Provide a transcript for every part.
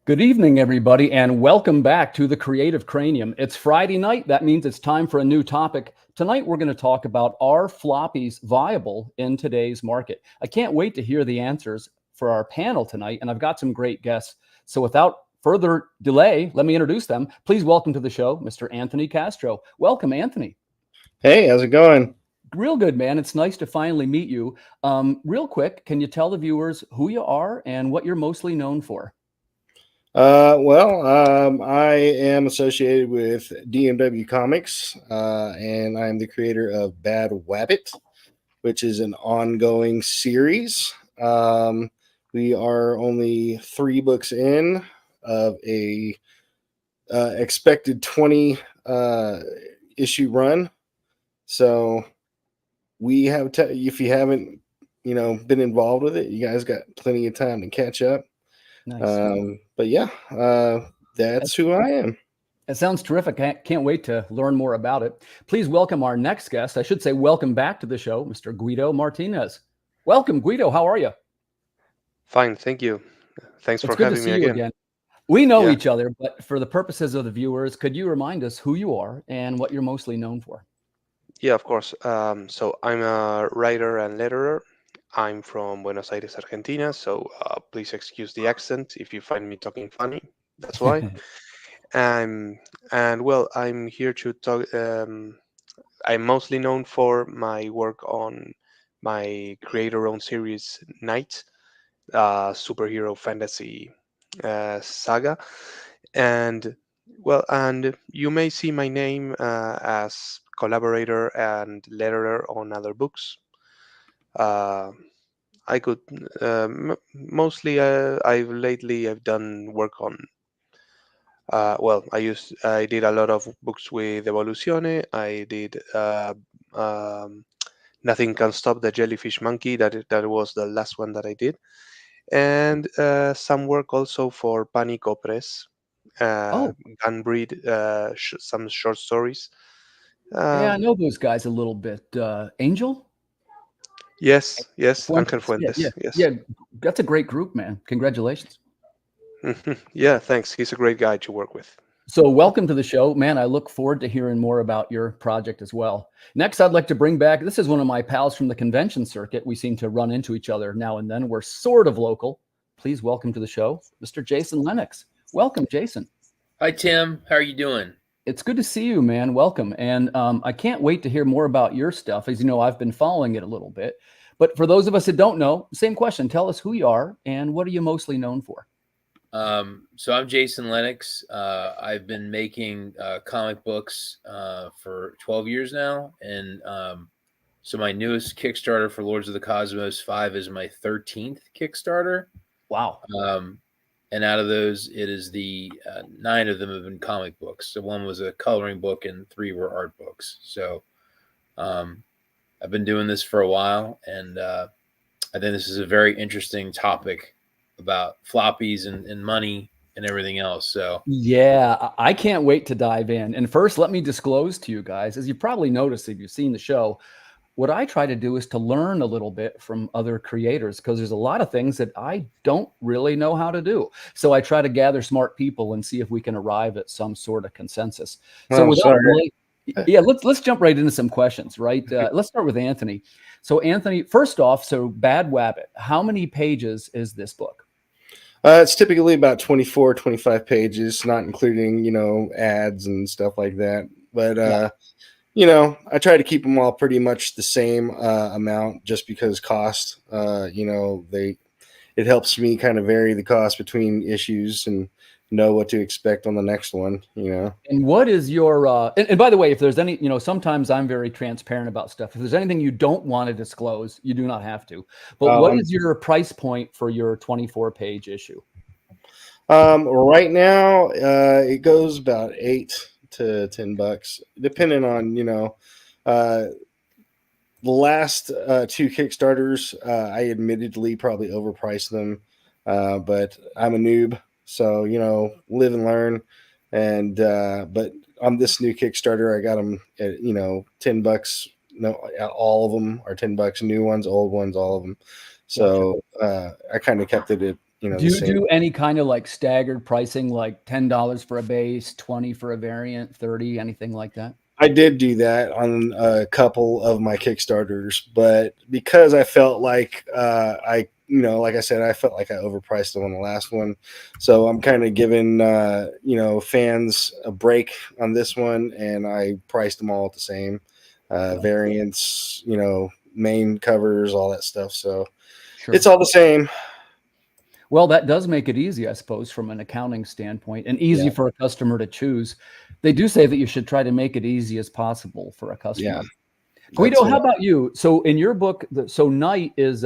Good evening, everybody, and welcome back to the Creative Cranium. It's Friday night. That means it's time for a new topic. Tonight, we're going to talk about, are floppies viable in today's market? I can't wait to hear the answers for our panel tonight, and I've got some great guests. So without further delay, let me introduce them. Please welcome to the show, Mr. Anthony Castro. Welcome, Anthony. Hey, how's it going? Real good, man. It's nice to finally meet you. Real quick, can you tell the viewers who you are and what you're mostly known for? I am associated with DMW Comics, and I'm the creator of Bad Wabbit, which is an ongoing series. We are only 3 books in of a expected 20 issue run. So we have, if you haven't, been involved with it, you guys got plenty of time to catch up. Nice. But yeah, that's who I am. It sounds terrific. I can't wait to learn more about it. Please welcome our next guest. I should say welcome back to the show, Mr. Guido Martinez. Welcome, Guido. How are you? Fine, thank you. Thanks It's for good to having see me you again. again. We know Yeah, each other, but for the purposes of the viewers, could you remind us who you are and what you're mostly known for? yeah, of course. So I'm a writer and letterer. I'm from Buenos Aires, Argentina, so please excuse the accent if you find me talking funny. That's why. Um, and well, I'm here to talk. I'm mostly known for my work on my creator-owned series, Night, superhero fantasy saga. And well, and you may see my name as collaborator and letterer on other books. Uh, I could mostly I've done work on I did a lot of books with Evoluzione. I did Nothing Can Stop the Jellyfish Monkey. That was the last one that I did, and some work also for Panico Press, uh, Oh, Gunbreed, some short stories. yeah, I Um, know those guys a little bit. Angel? yes, yes, Angel Fuentes. Yeah, yeah, Fuentes. Yes. yeah. That's a great group, man. Congratulations. Yeah, thanks. He's a great guy to work with. So welcome to the show, man. I look forward to hearing more about your project as well. Next, I'd like to bring back, this is one of my pals from the convention circuit. We seem to run into each other now and then. We're sort of local. Please welcome to the show, Mr. Jason Lennox. Welcome, Jason. Hi, Tim. How are you doing? It's good to see you, man. Welcome. And I can't wait to hear more about your stuff. As you know, I've been following it a little bit. But for those of us that don't know, same question. Tell us who you are and what are you mostly known for? So I'm Jason Lennox. I've been making comic books for 12 years now. And so my newest Kickstarter for Lords of the Cosmos 5 is my 13th Kickstarter. Wow. And out of those, it is 9 of them have been comic books. So one was a coloring book and 3 were art books. So I've been doing this for a while. And I think this is a very interesting topic about floppies and money and everything else. So yeah, I can't wait to dive in. And first, let me disclose to you guys, as you probably noticed if you've seen the show, what I try to do is to learn a little bit from other creators because there's a lot of things that I don't really know how to do. So I try to gather smart people and see if we can arrive at some sort of consensus. So yeah, let's jump right into some questions, right? Let's start with Anthony. So Anthony, first off, so Bad Wabbit, how many pages is this book? It's typically about 24, 25 pages, not including, ads and stuff like that. But, I try to keep them all pretty much the same amount just because cost, it helps me kind of vary the cost between issues and know what to expect on the next one, And what is your, and by the way, if there's any, sometimes I'm very transparent about stuff. If there's anything you don't want to disclose, you do not have to. But what is your price point for your 24-page issue? Right now, it goes about $8 to $10, depending on, the last 2 Kickstarters, I admittedly probably overpriced them, but I'm a noob. So, live and learn. And, but on this new Kickstarter, I got them at, $10. No, all of them are $10. New ones, old ones, all of them. So, I kind of kept it at, the Do you same. do any kind of like staggered pricing, like $10 for a base, 20 for a variant, 30, anything like that? I did do that on a couple of my Kickstarters, but because I felt like like I said, I felt like I overpriced them on the last one. So I'm kind of giving, fans a break on this one, and I priced them all at the same variants, main covers, all that stuff. So Sure. it's all the same. Well, that does make it easy, I suppose, from an accounting standpoint, and easy Yeah. for a customer to choose. They do say that you should try to make it easy as possible for a customer. Yeah. Guido, That's how about you? So in your book, so Night is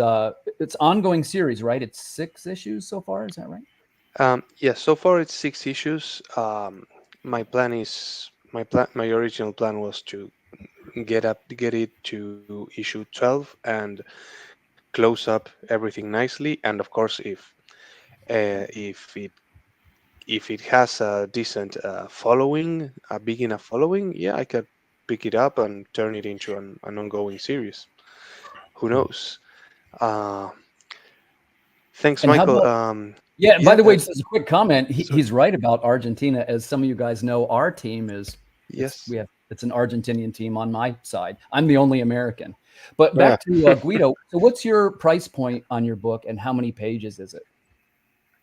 it's ongoing series, right? It's 6 issues so far, is that right? Yes, so far it's 6 issues. My plan is my original plan was to get it to issue 12 and close up everything nicely. And of course, if it has a decent following, a big enough following, yeah, I could pick it up and turn it into an ongoing series. Who knows? Uh, Thanks, And how Michael. about Yeah, by Yeah, the way, just as a quick comment, sorry. he's right about Argentina. As some of you guys know, our team Yes. it's an Argentinian team on my side. I'm the only American. But Yeah. back to Guido. So what's your price point on your book and how many pages is it?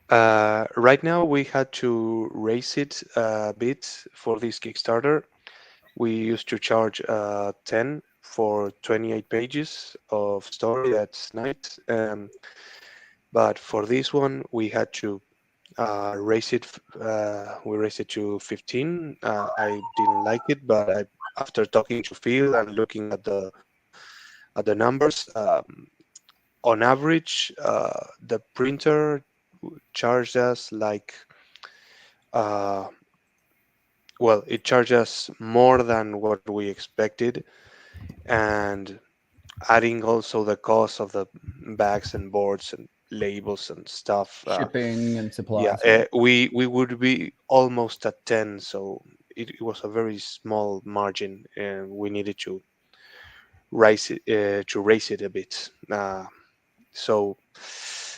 Right now, we had to raise it a bit for this Kickstarter. We used to charge 10 for 28 pages of story. That's nice. But for this one, we had to raise it. We raised it to 15. I didn't like it, but after talking to Phil and looking at the numbers, on average, the printer charged us like uh, well, it charged us more than what we expected, and adding also the cost of the bags and boards and labels and stuff. Shipping and Yeah, supplies, right? we would be almost at 10, so it was a very small margin, and we needed to raise it a bit. So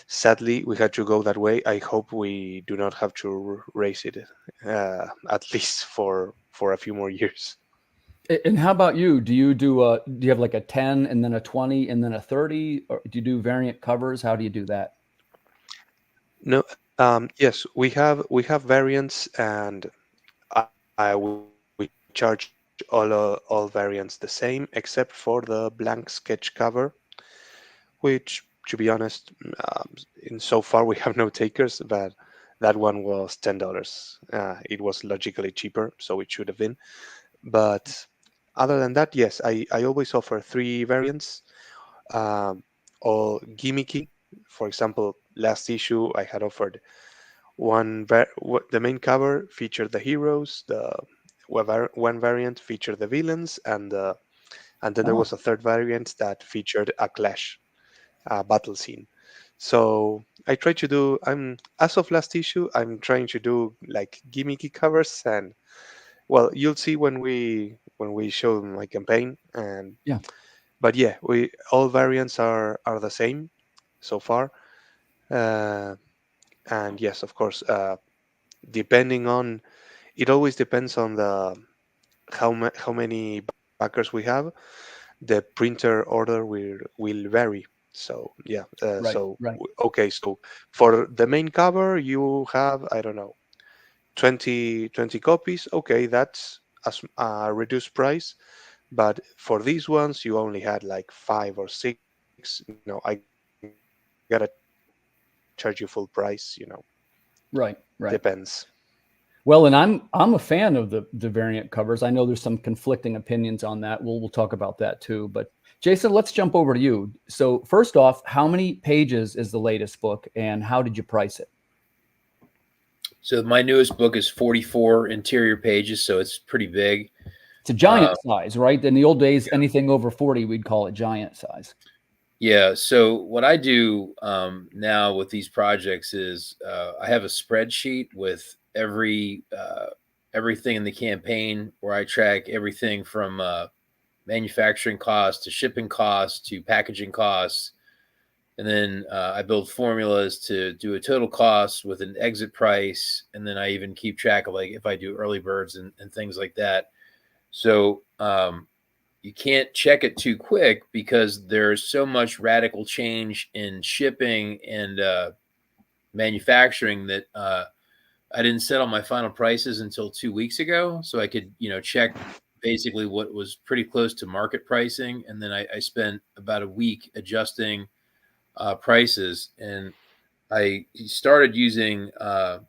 sadly, we had to go that way. I hope we do not have to raise it, at least for a few more years. And how about you? Do you have like a 10 and then a 20 and then a 30? Or do you do variant covers? How do you do that? No, yes, we have variants, and we charge all variants the same, except for the blank sketch cover, which, to be honest, in so far we have no takers, but that one was $10. It was logically cheaper, so it should have been. But other than that, yes, I always offer 3 variants, um, all gimmicky. For example, last issue I had offered the main cover featured the heroes, the one variant featured the villains, and then there Oh, was a third variant that featured a clash, battle scene. So I try to do. I'm as of last issue, I'm trying to do like gimmicky covers, and well, you'll see when we show my campaign. And yeah. but yeah, we all variants are the same so far. Uh, and yes, of course, depending on it always depends on the how many backers we have. The printer order will vary. So yeah, Right, right. okay, so for the main cover you have, I don't know, 20 copies. Okay, that's a reduced price. But for these ones you only had like 5 or 6. I gotta charge you full price. Right, right. Depends. Well, and I'm a fan of the variant covers. I know there's some conflicting opinions on that. We'll talk about that too. But Jason, let's jump over to you. So first off, how many pages is the latest book, and how did you price it? So my newest book is 44 interior pages, so it's pretty big. It's a giant size, right? In the old days, anything over 40, we'd call it giant size. Yeah. So what I do now with these projects is I have a spreadsheet with everything in the campaign where I track everything from manufacturing costs to shipping costs to packaging costs, And then I build formulas to do a total cost with an exit price. And then I even keep track of like if I do early birds and things like that. So you can't check it too quick because there's so much radical change in shipping and manufacturing that I didn't settle my final prices until 2 weeks ago. So I could, check basically what was pretty close to market pricing. And then I spent about a week adjusting prices, and I started using an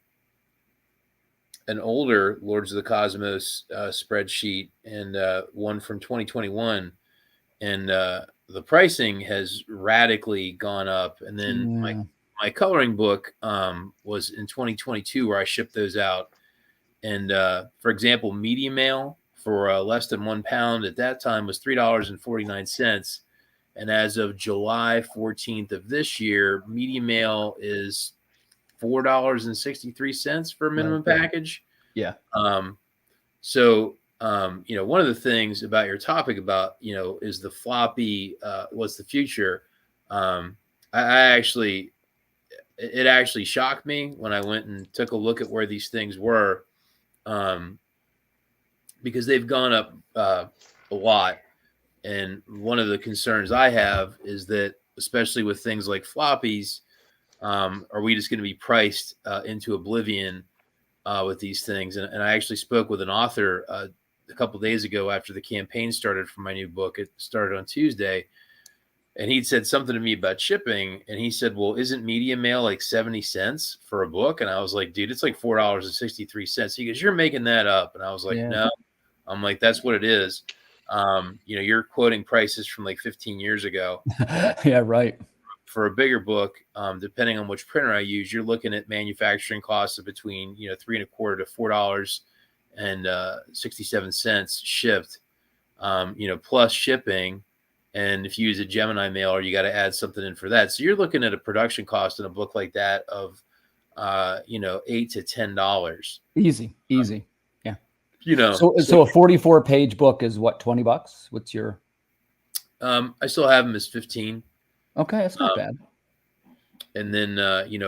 older Lords of the Cosmos spreadsheet and one from 2021, and the pricing has radically gone up. And then my coloring book was in 2022 where I shipped those out. And for example, medium mail for less than 1 pound at that time was $3.49. And as of July 14th of this year, medium mail is $4.63 for a minimum package. Yeah. So, one of the things about your topic about, is the floppy, what's the future? I actually, it actually shocked me when I went and took a look at where these things were, because they've gone up a lot. And one of the concerns I have is that, especially with things like floppies, are we just going to be priced into oblivion with these things? And I actually spoke with an author a couple of days ago after the campaign started for my new book. It started on Tuesday. And he'd said something to me about shipping. And he said, well, isn't medium mail like 70 cents for a book? And I was like, dude, it's like $4.63. He goes, you're making that up. And I was like, no. I'm like, that's what it is. You're quoting prices from like 15 years ago. Yeah, right. For a bigger book, depending on which printer I use, you're looking at manufacturing costs of between $3.25 to $4.67 shipped, plus shipping. And if you use a Gemini mailer, you got to add something in for that. So you're looking at a production cost in a book like that of $8 to $10. Easy. So a 44-page book is what, $20? What's your? I still have them as 15. Okay, that's not bad. And then,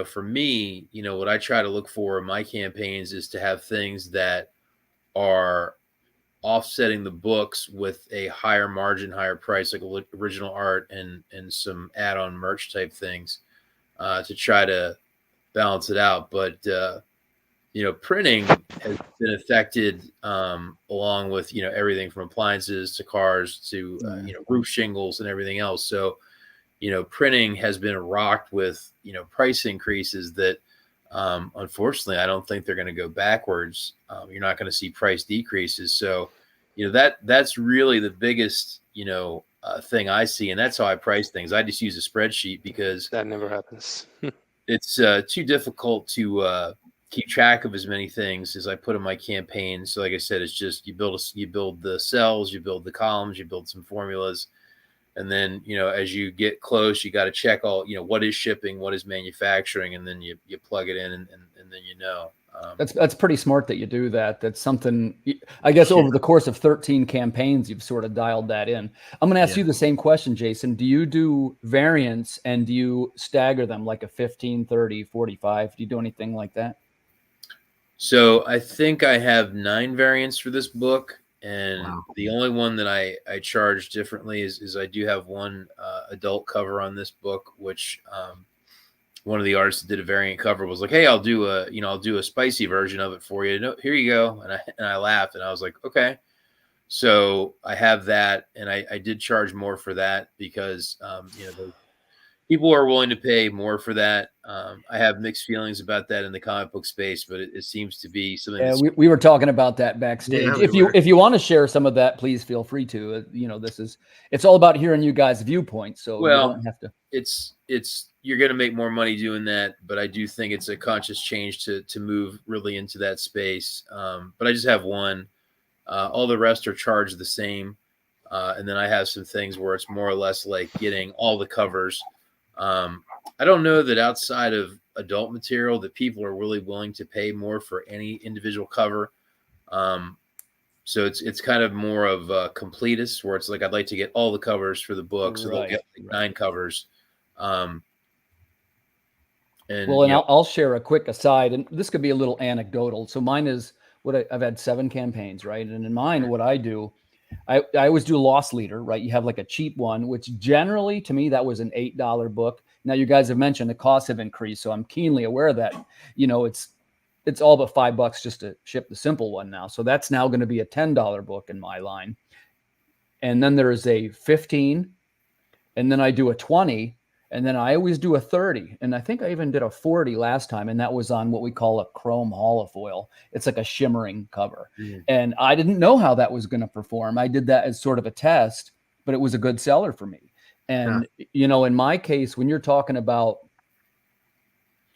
for me, what I try to look for in my campaigns is to have things that are offsetting the books with a higher margin, higher price, like original art and some add-on merch type things to try to balance it out. But, printing has been affected along with, everything from appliances to cars to, roof shingles and everything else. So, printing has been rocked with, price increases that, unfortunately, I don't think they're going to go backwards. You're not going to see price decreases. So, that's really the biggest, thing I see. And that's how I price things. I just use a spreadsheet because that never happens. It's too difficult to keep track of as many things as I put in my campaign. So like I said, it's just you build the cells, you build the columns, you build some formulas. And then, as you get close, you got to check all, what is shipping, what is manufacturing, and then you plug it in and then That's pretty smart that you do that. That's something, I guess, over the course of 13 campaigns, you've sort of dialed that in. I'm going to ask you the same question, Jason. Do you do variants and do you stagger them like a 15, 30, 45? Do you do anything like that? So I think I have 9 variants for this book. And the only one that I charge differently is I do have one adult cover on this book, which one of the artists that did a variant cover was like, hey, I'll do a spicy version of it for you. No, here you go. And I laughed and I was like, okay. So I have that. And I did charge more for that because, people are willing to pay more for that. I have mixed feelings about that in the comic book space, but it seems to be something. Yeah, we were talking about that backstage. Yeah, if you want to share some of that, please feel free to. It's all about hearing you guys' viewpoints. So you don't have to. It's you're going to make more money doing that, but I do think it's a conscious change to move really into that space. But I just have one. All the rest are charged the same, and then I have some things where it's more or less like getting all the covers. I don't know that outside of adult material that people are really willing to pay more for any individual cover. So it's kind of more of a completist where it's like, I'd like to get all the covers for the book. So they'll get like 9 covers. And Well, and I'll share a quick aside, and this could be a little anecdotal. So mine is I've had 7 campaigns, right? And in mine, what I do, I always do loss leader, right? You have like a cheap one, which generally to me, that was an $8 book. Now you guys have mentioned the costs have increased. So I'm keenly aware of that, it's all but $5 just to ship the simple one now. So that's now going to be a $10 book in my line. And then there is a 15, and then I do a 20, and then I always do a 30. And I think I even did a 40 last time, and that was on what we call a chrome holofoil. It's like a shimmering cover. And I didn't know how that was going to perform. I did that as sort of a test, but it was a good seller for me. And, in my case, when you're talking about,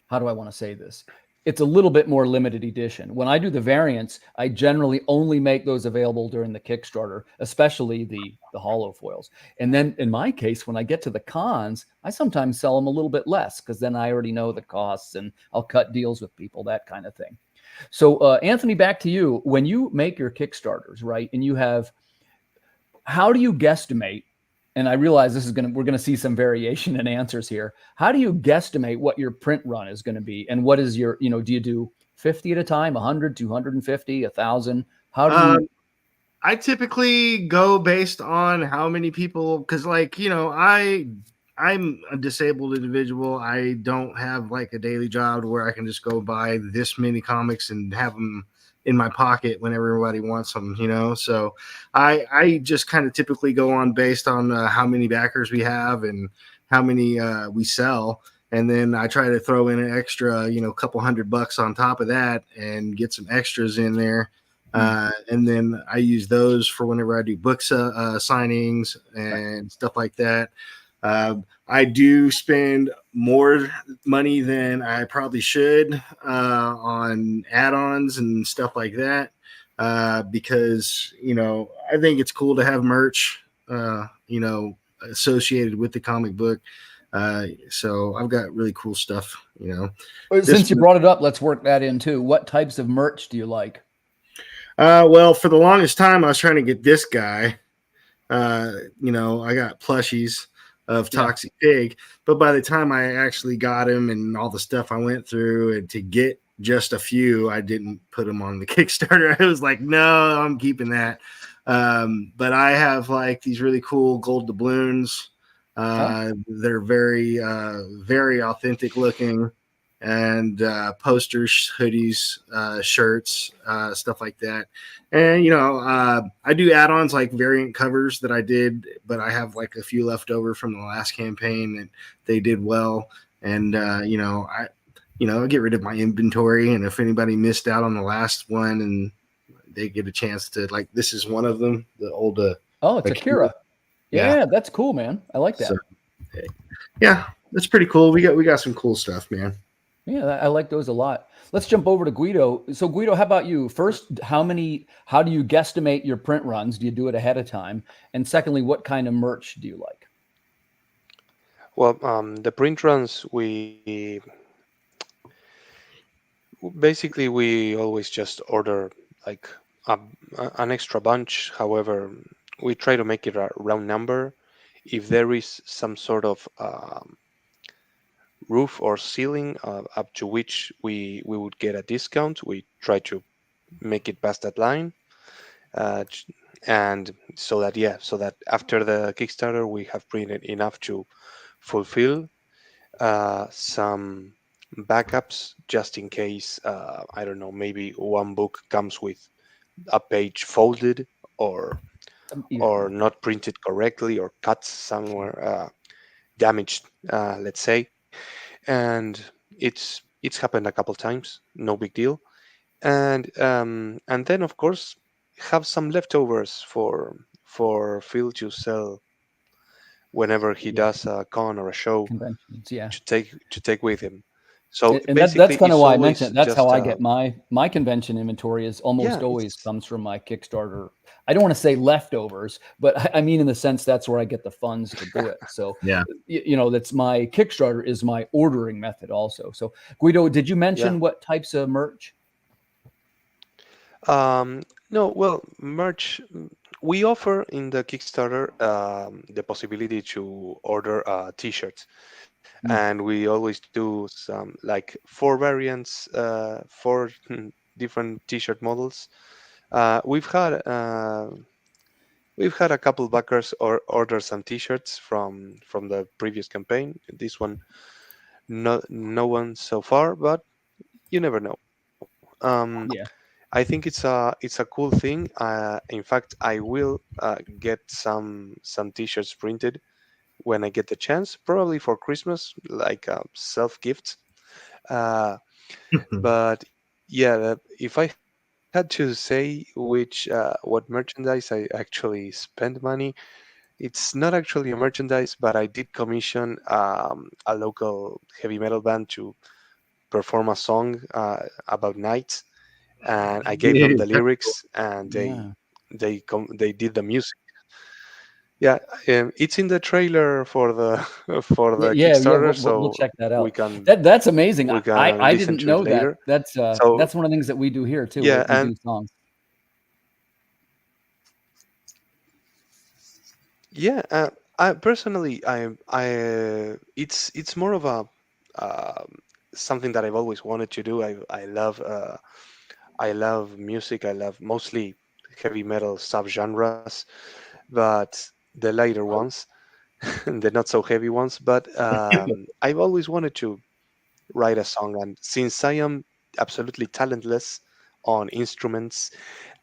how do I want to say this? It's a little bit more limited edition. When I do the variants, I generally only make those available during the Kickstarter, especially the hollow foils. And then in my case, when I get to the cons, I sometimes sell them a little bit less because then I already know the costs and I'll cut deals with people, that kind of thing. So Anthony, back to you. When you make your Kickstarters, right, and how do you guesstimate? And I realize we're gonna see some variation in answers here. How do you guesstimate what your print run is going to be, and what is your, do you do 50 at a time, 100, 250, 1,000? How do you? I typically go based on how many people, because I'm a disabled individual. I don't have like a daily job where I can just go buy this many comics and have them in my pocket when everybody wants them, So I just kind of typically go on based on how many backers we have and how many we sell. And then I try to throw in an extra, couple $100 on top of that and get some extras in there. And then I use those for whenever I do book signings and stuff like that. I do spend more money than I probably should on add-ons and stuff like that because, I think it's cool to have merch, associated with the comic book. So I've got really cool stuff, Since you brought it up, let's work that in too. What types of merch do you like? Well, for the longest time, I was trying to get this guy. I got plushies of Toxic Pig, but by the time I actually got him and all the stuff I went through and to get just a few, I didn't put them on the Kickstarter. I was like, no, I'm keeping that. But I have like these really cool gold doubloons. They're very, very authentic looking. And posters, hoodies, shirts, stuff like that. And, I do add-ons like variant covers that I did, but I have like a few left over from the last campaign and they did well. And, I get rid of my inventory. And if anybody missed out on the last one and they get a chance to, like, this is one of them, the old. It's Akira. Yeah, that's cool, man. I like that. So, yeah, that's pretty cool. We got some cool stuff, man. Yeah, I like those a lot. Let's jump over to Guido. So Guido, how about you? First, how do you guesstimate your print runs? Do you do it ahead of time? And secondly, what kind of merch do you like? Well, the print runs, we always just order like an extra bunch. However, we try to make it a round number. If there is some sort of roof or ceiling up to which we would get a discount, we try to make it past that line, and so that after the Kickstarter we have printed enough to fulfill some backups just in case. I don't know, maybe one book comes with a page folded or not printed correctly or cut somewhere, damaged, let's say. And it's happened a couple times, no big deal. And then of course have some leftovers for Phil to sell whenever he does a con or a show, conventions, to take with him. So and that's kind of why I mentioned it. That's how I get my convention inventory is almost always comes from my Kickstarter. I don't want to say leftovers, but I mean in the sense that's where I get the funds to do it. So that's my Kickstarter is my ordering method also. So Guido, did you mention what types of merch? No, well, merch. We offer in the Kickstarter the possibility to order T-shirts. and we always do some like 4 variants, 4 different T-shirt models. We've had a couple backers or order some T-shirts from the previous campaign. This one, no one so far, but you never know. Yeah. I think it's a cool thing. In fact, I will get some T-shirts printed when I get the chance, probably for Christmas, like self gift. Uh, but yeah, if I had to say what merchandise I actually spend money, it's not actually a merchandise, but I did commission a local heavy metal band to perform a song about nights, and I gave them the lyrics, and Yeah. they did the music. Yeah, it's in the trailer for the for Yeah, the yeah, yeah. Kickstarter, We'll so check that we out. can That's amazing. we I can listen didn't to it know that. later. So That's one of the things that we do here too. yeah, We and do songs. yeah, I personally, it's more of a something that I've always wanted to do. I love music. I love mostly heavy metal subgenres, but the lighter ones, the not so heavy ones. But I've always wanted to write a song, and since I am absolutely talentless on instruments,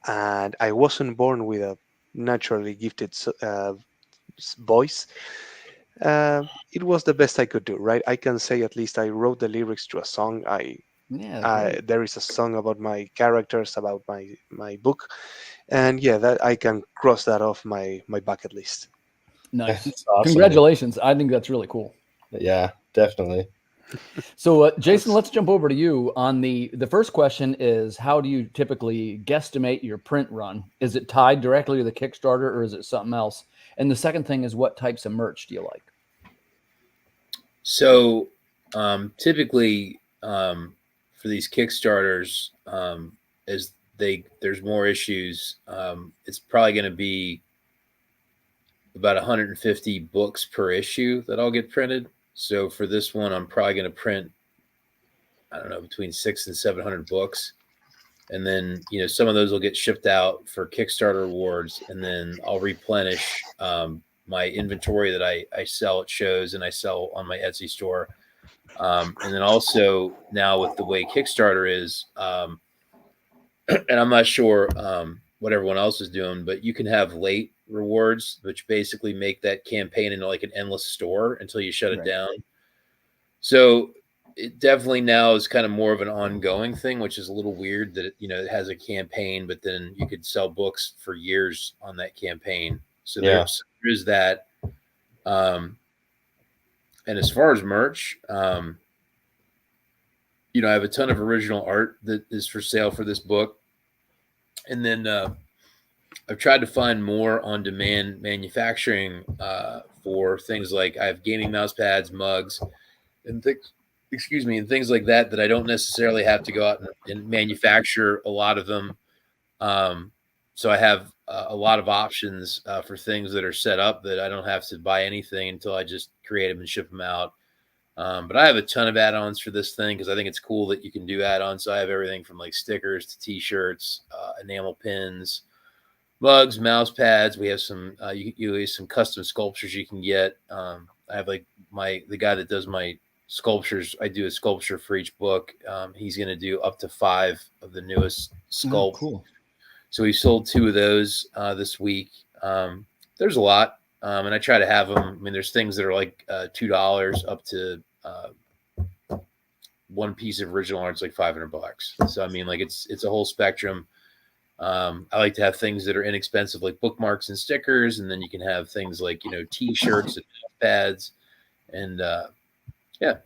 and I wasn't born with a naturally gifted voice, it was the best I could do, right? I can say at least I wrote the lyrics to a song. Yeah, great. There is a song about my characters, about my book, and yeah, that I can cross that off my bucket list. Nice. That's awesome. Congratulations. I think that's really cool. Yeah, definitely. So, Jason, Thanks. let's jump over to you on the first question is how do you typically guesstimate your print run? Is it tied directly to the Kickstarter or is it something else? And the second thing is what types of merch do you like? So typically for these Kickstarters, as there's more issues, it's probably going to be about 150 books per issue that I'll get printed. So for this one, I'm probably going to print, I don't know, between 600 and 700 books. And then, some of those will get shipped out for Kickstarter awards. And then I'll replenish my inventory that I sell at shows and I sell on my Etsy store. And then also now with the way Kickstarter is, and I'm not sure what everyone else is doing, but you can have late rewards, which basically make that campaign into like an endless store until you shut it down. So it definitely now is kind of more of an ongoing thing, which is a little weird that it has a campaign, but then you could sell books for years on that campaign. So there is that. And as far as merch, I have a ton of original art that is for sale for this book. And then I've tried to find more on-demand manufacturing for things like I have gaming mouse pads, mugs, and things like that I don't necessarily have to go out and manufacture a lot of them. So I have a lot of options for things that are set up that I don't have to buy anything until I just create them and ship them out. But I have a ton of add-ons for this thing because I think it's cool that you can do add-ons. So I have everything from like stickers to t-shirts, enamel pins, mugs, mouse pads. We have some you have some custom sculptures you can get. I have like the guy that does my sculptures. I do a sculpture for each book. He's going to do up to 5 of the newest sculpt. Oh, cool. So we sold 2 of those this week. There's a lot. And I try to have them. I mean, there's things that are like $2 up to one piece of original art's like $500. So I mean, like it's a whole spectrum. I like to have things that are inexpensive, like bookmarks and stickers, and then you can have things like T-shirts and pads, and yeah.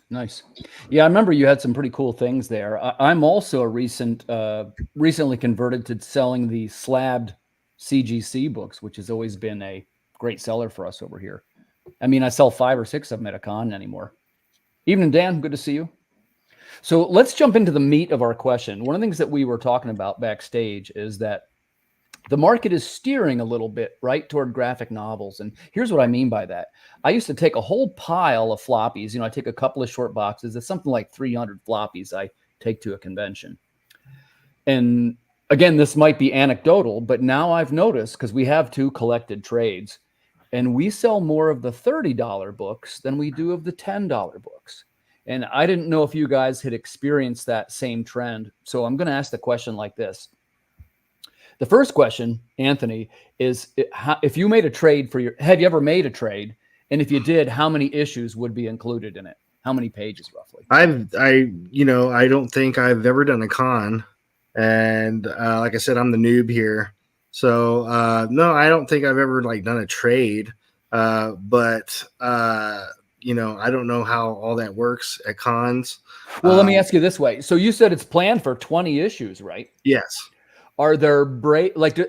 Nice. Yeah, I remember you had some pretty cool things there. I'm also a recently converted to selling the slabbed CGC books, which has always been a great seller for us over here. I mean, I sell 5 or 6 of them at a con anymore. Evening, Dan. Good to see you. So let's jump into the meat of our question. One of the things that we were talking about backstage is that the market is steering a little bit right toward graphic novels. And here's what I mean by that. I used to take a whole pile of floppies. I take a couple of short boxes. It's something like 300 floppies I take to a convention. And again, this might be anecdotal, but now I've noticed, because we have 2 collected trades, and we sell more of the $30 books than we do of the $10 books. And I didn't know if you guys had experienced that same trend. So I'm going to ask the question like this. The first question, Anthony, is if you made a trade have you ever made a trade? And if you did, how many issues would be included in it? How many pages roughly? I don't think I've ever done a con, and like I said, I'm the noob here, so no, I don't think I've ever done a trade, but I don't know how all that works at cons. Well, let me ask you this way. So you said it's planned for 20 issues, right? Yes. Are there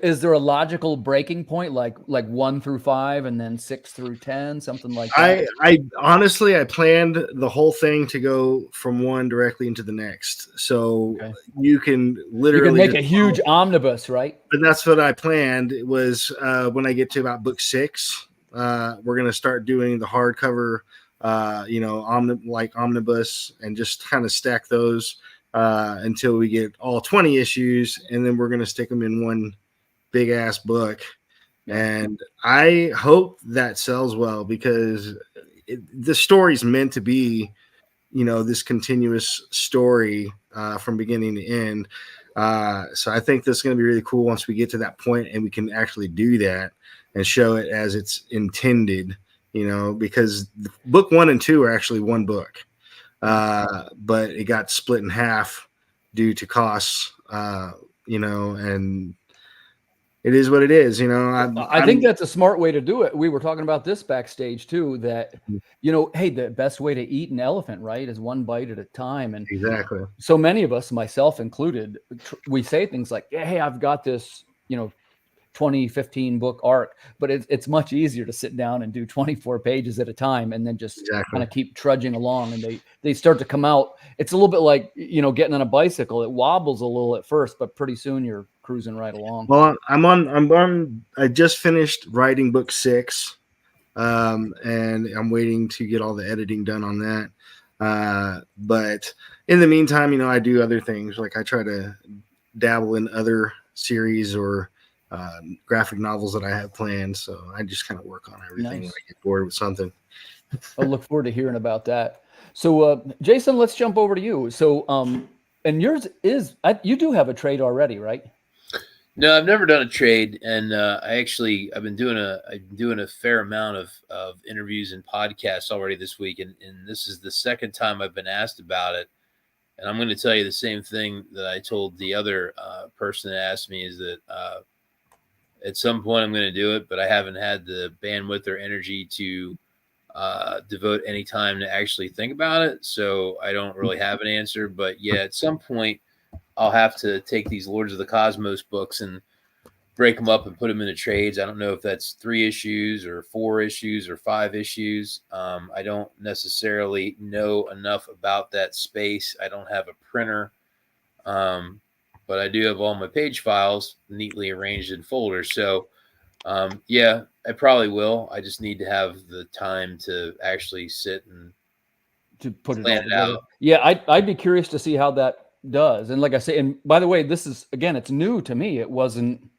is there a logical breaking point, like 1 through 5 and then 6 through 10, something like that? I honestly, I planned the whole thing to go from one directly into the next. So you can literally make a huge omnibus, right? And that's what I planned. It was when I get to about book 6, we're going to start doing the hardcover, omnibus, and just kind of stack those until we get all 20 issues, and then we're going to stick them in one big ass book. And I hope that sells well, because the story's meant to be, this continuous story from beginning to end. So I think this is going to be really cool once we get to that point and we can actually do that and show it as it's intended, because book 1 and 2 are actually one book. But it got split in half due to costs, and it is what it is. I think that's a smart way to do it. We were talking about this backstage too, that, hey, the best way to eat an elephant, right, is one bite at a time. And exactly. So many of us, myself included, we say things like, hey, I've got this, 2015 book arc, but it's much easier to sit down and do 24 pages at a time and then just kind of keep trudging along, and they start to come out. It's a little bit like getting on a bicycle. It wobbles a little at first, but pretty soon you're cruising right along. Well, I just finished writing book 6, and I'm waiting to get all the editing done on that, but in the meantime, I do other things. Like I try to dabble in other series or graphic novels that I have planned. So I just kind of work on everything when I get bored with something. I look forward to hearing about that. So Jason, let's jump over to you. So and yours is, you do have a trade already, right? No, I've never done a trade, and I've been doing a fair amount of interviews and podcasts already this week, and this is the second time I've been asked about it. And I'm going to tell you the same thing that I told the other person that asked me, is that at some point I'm going to do it, but I haven't had the bandwidth or energy to devote any time to actually think about it. So I don't really have an answer, but yeah, at some point I'll have to take these Lords of the Cosmos books and break them up and put them into trades. I don't know if that's 3 issues or 4 issues or 5 issues. I don't necessarily know enough about that space. I don't have a printer. But I do have all my page files neatly arranged in folders. So, yeah, I probably will. I just need to have the time to actually sit and to put it plan it out. Yeah, I'd be curious to see how that does. And like I say, and by the way, this is, again, it's new to me. It wasn't,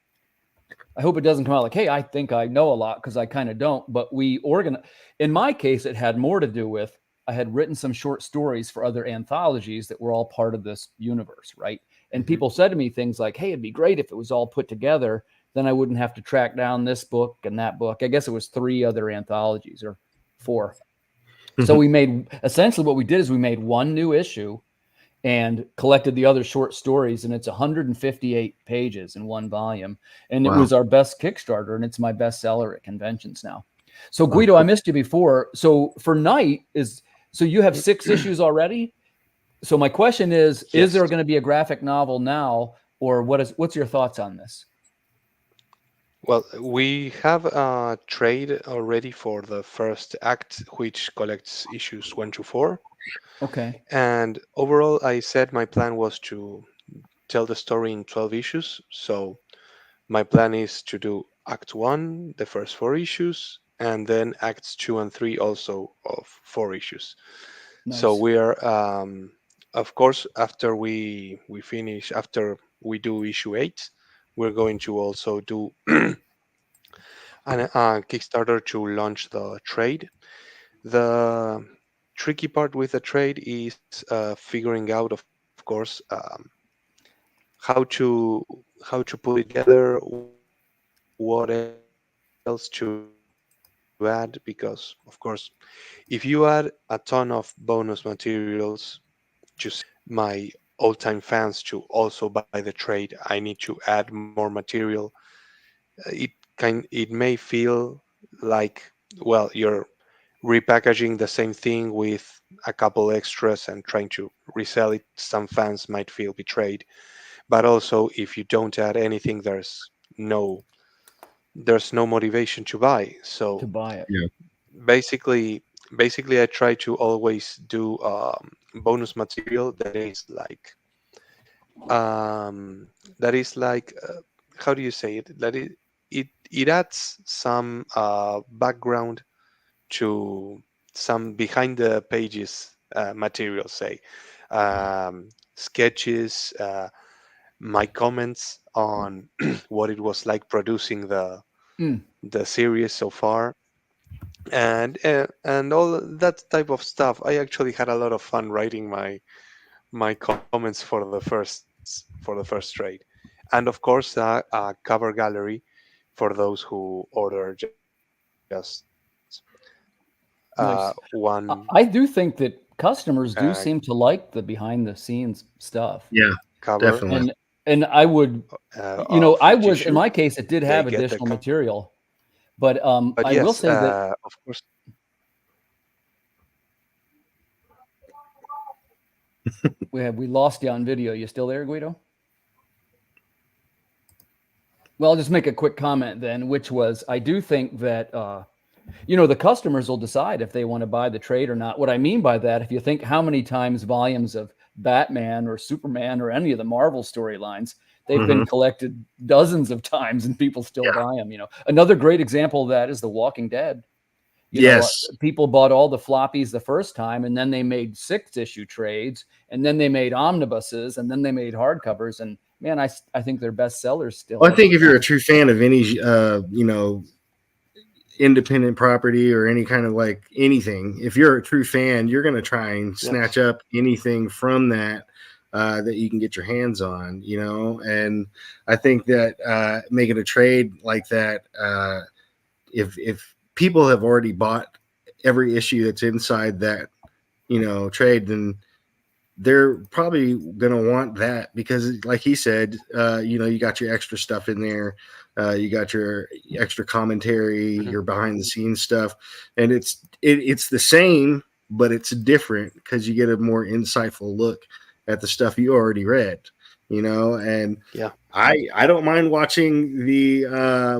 I hope it doesn't come out like, hey, I think I know a lot, because I kind of don't. But in my case, it had more to do with, I had written some short stories for other anthologies that were all part of this universe, right? And people said to me things like, hey, it'd be great if it was all put together. Then I wouldn't have to track down this book and that book. I guess it was 3 other anthologies or 4. So we made, essentially what we did is we made one new issue and collected the other short stories. And it's 158 pages in one volume. And It was our best Kickstarter, and it's my bestseller at conventions now. So Guido, I missed you before. So for Night so you have 6 issues already? So my question is there going to be a graphic novel now, or what's your thoughts on this? Well, we have a trade already for the first act, which collects issues 1 to 4. Okay. And overall, I said my plan was to tell the story in 12 issues. So my plan is to do Act 1, the first 4 issues, and then Acts 2 and 3 also of 4 issues. So Nice. we are, of course, after we finish, after we do issue 8, we're going to also do a Kickstarter to launch the trade. The tricky part with the trade is figuring out, of course, how to how to put it together, what else to add, because of course, if you add a ton of bonus materials to say my old-time fans to also buy the trade, I need to add more material. It may feel like, well, you're repackaging the same thing with a couple extras and trying to resell it. Some fans might feel betrayed, but also if you don't add anything, no no motivation to buy. To So buy it. Yeah. basically basically I try to always do bonus material that is like how do you say it, it adds some background to some behind the pages material, say sketches, my comments on what it was like producing Mm, the series so far, and all that type of stuff. I actually had a lot of fun writing my comments for the first trade, and of course a cover gallery for those who order just nice. one I do think that customers uh, do seem to like the behind the scenes stuff. Yeah, cover definitely. And I would, of I each was, in issue. my case, it did They have get the additional material, but but I will yes, say that of course. we lost you on video. You still there, Guido? Well, I'll just make a quick comment then, which was I do think that the customers will decide if they want to buy the trade or not. What I mean by that, if you think how many times volumes of Batman or Superman or any of the Marvel storylines, they've been Mhm. collected dozens of times and people still Yeah. buy them. Another great example of that is The Walking Dead. Yes. People bought all the floppies the first time, and then they made 6-issue trades, and then they made omnibuses, and then they made hardcovers. And man, I think they're best sellers still. Well, I think if you're a true fan of any, independent property or any kind of like anything, if you're a true fan, you're going to try and snatch Yes. up anything from that that you can get your hands on, and I think that making a trade like that, if people have already bought every issue that's inside that, trade, then they're probably going to want that because like he said, you got your extra stuff in there, you got your extra commentary, Mhm. your behind the scenes stuff, and it's the same but it's different because you get a more insightful look at the stuff you already read, and Yeah. I don't mind watching the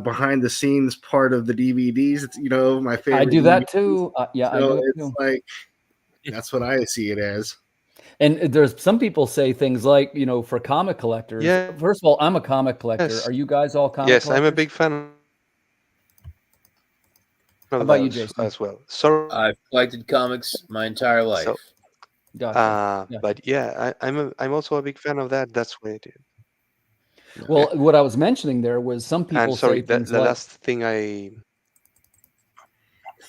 behind the scenes part of the DVDs. It's my favorite. I do that DVDs. too. Yeah, I So do it it's too. like that's what I see it as. And there's some people say things like, for comic collectors. Yes. First of all, I'm a comic collector. Are you guys all comic Yes, I'm a collectors? big fan of How those about you, as Jason? well. Sorry. I've collected comics my entire So, life. Gotcha. but yeah, I'm also a big fan of that. That's what it is. Well, what I was mentioning there was some And people sorry, say things the like, last thing I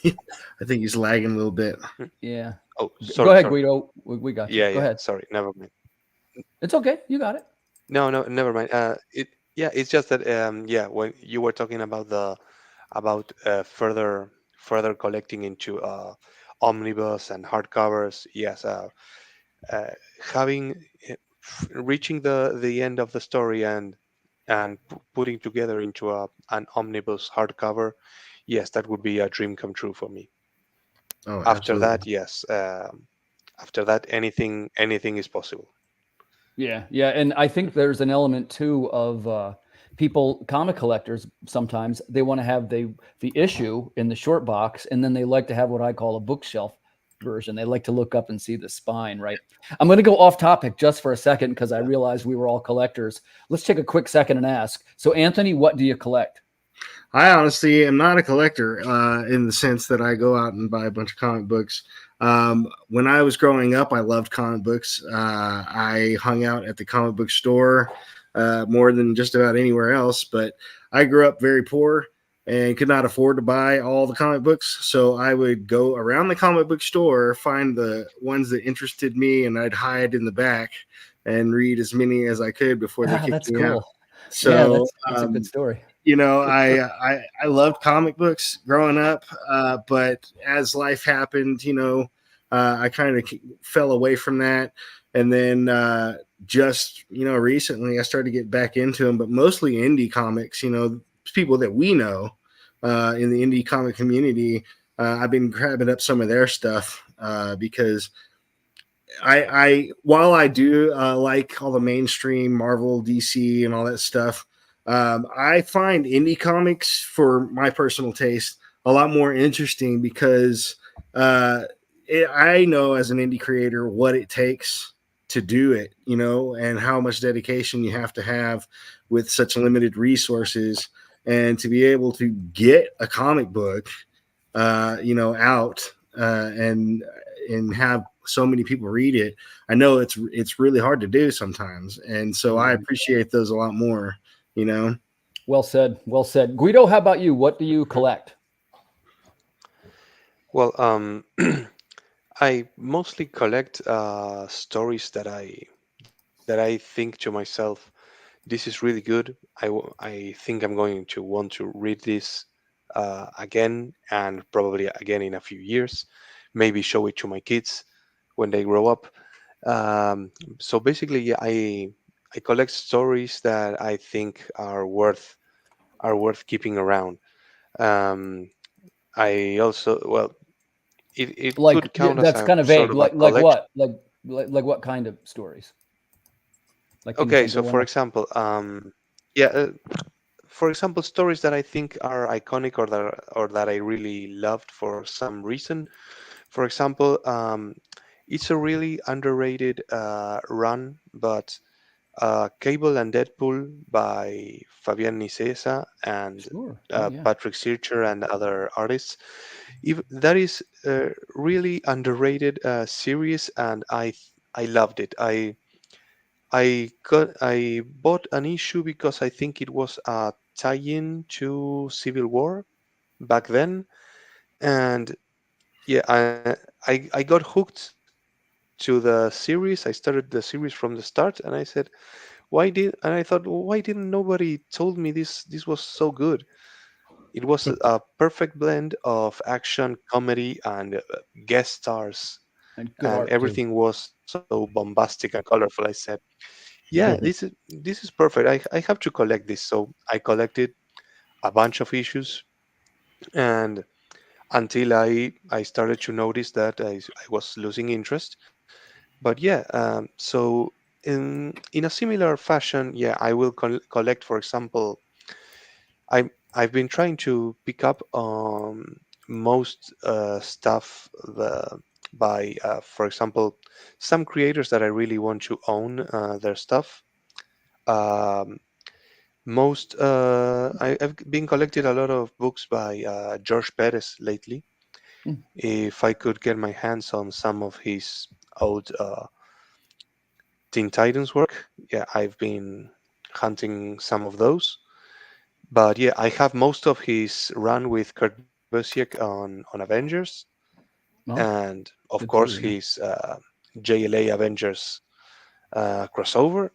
think he's lagging a little bit. yeah. oh, Go sorry, ahead, sorry. Guido. We got you. Yeah, Go yeah. ahead. Sorry, never mind. It's okay. You got it. No, no, never mind. It's just that yeah, when you were talking about further collecting into omnibus and hardcovers, yes, uh, having reaching the end of the story and putting together into an omnibus hardcover, yes, that would be a dream come true for me. Oh, After absolutely. that, yes, after that, anything is possible. Yeah. Yeah. And I think there's an element too of comic collectors, sometimes they want to have the issue in the short box, and then they like to have what I call a bookshelf version. They like to look up and see the spine, right? I'm going to go off topic just for a second because I realized we were all collectors. Let's take a quick second and ask. So, Anthony, what do you collect? I honestly am not a collector in the sense that I go out and buy a bunch of comic books. When I was growing up, I loved comic books. I hung out at the comic book store more than just about anywhere else, but I grew up very poor and could not afford to buy all the comic books. So I would go around the comic book store, find the ones that interested me, and I'd hide in the back and read as many as I could before they kicked That's me out. cool. Yeah, So, that's a good story. you know, I loved comic books growing up, but as life happened, you know, I kind of fell away from that, and then just recently I started to get back into them, but mostly indie comics. You know, people that we know in the indie comic community. I've been grabbing up some of their stuff because while I do like all the mainstream Marvel, DC, and all that stuff, I find indie comics, for my personal taste, a lot more interesting because I know as an indie creator what it takes to do it, you know, and how much dedication you have to have with such limited resources, and to be able to get a comic book, out and have so many people read it. I know it's really hard to do sometimes, and so I appreciate those a lot more. You know. Well said. Well said. Guido, how about you? What do you collect? Well, I mostly collect stories that I think to myself, this is really good. I think I'm going to want to read this again, and probably again in a few years. Maybe show it to my kids when they grow up. So basically, yeah, I collect stories that I think are worth keeping around. Um, I also, well, it could count as That's a kind of sort vague. of a Like collection. what? Like what kind of stories? Like, can you Okay, think so of one? for example, yeah, for example, stories that I think are iconic or that I really loved for some reason. For example, it's a really underrated run, but Cable and Deadpool by Fabian Nicesa and Sure. Oh yeah. Patrick Searcher and other artists. If that is a really underrated series, and I loved it. I bought an issue because I think it was a tie-in to Civil War back then, and yeah, I got hooked to the series. I started the series from the start, and I said, and I thought, why didn't nobody told me this was so good? It was a perfect blend of action, comedy, and guest stars, And good and art too. everything was so bombastic and colorful. I said, yeah, this is perfect. I have to collect this. So I collected a bunch of issues, and until I started to notice that I was losing interest. But yeah, so in a similar fashion, yeah, I will collect, for example, I've been trying to pick up most stuff for example, some creators that I really want to own their stuff. Um, I've been collecting a lot of books by George Perez lately. Mm. If I could get my hands on some of his old Teen Titans work, yeah, I've been hunting some of those. But yeah, I have most of his run with Kurt Busiek on Avengers, Oh, and of good course too. Yeah. his JLA Avengers crossover.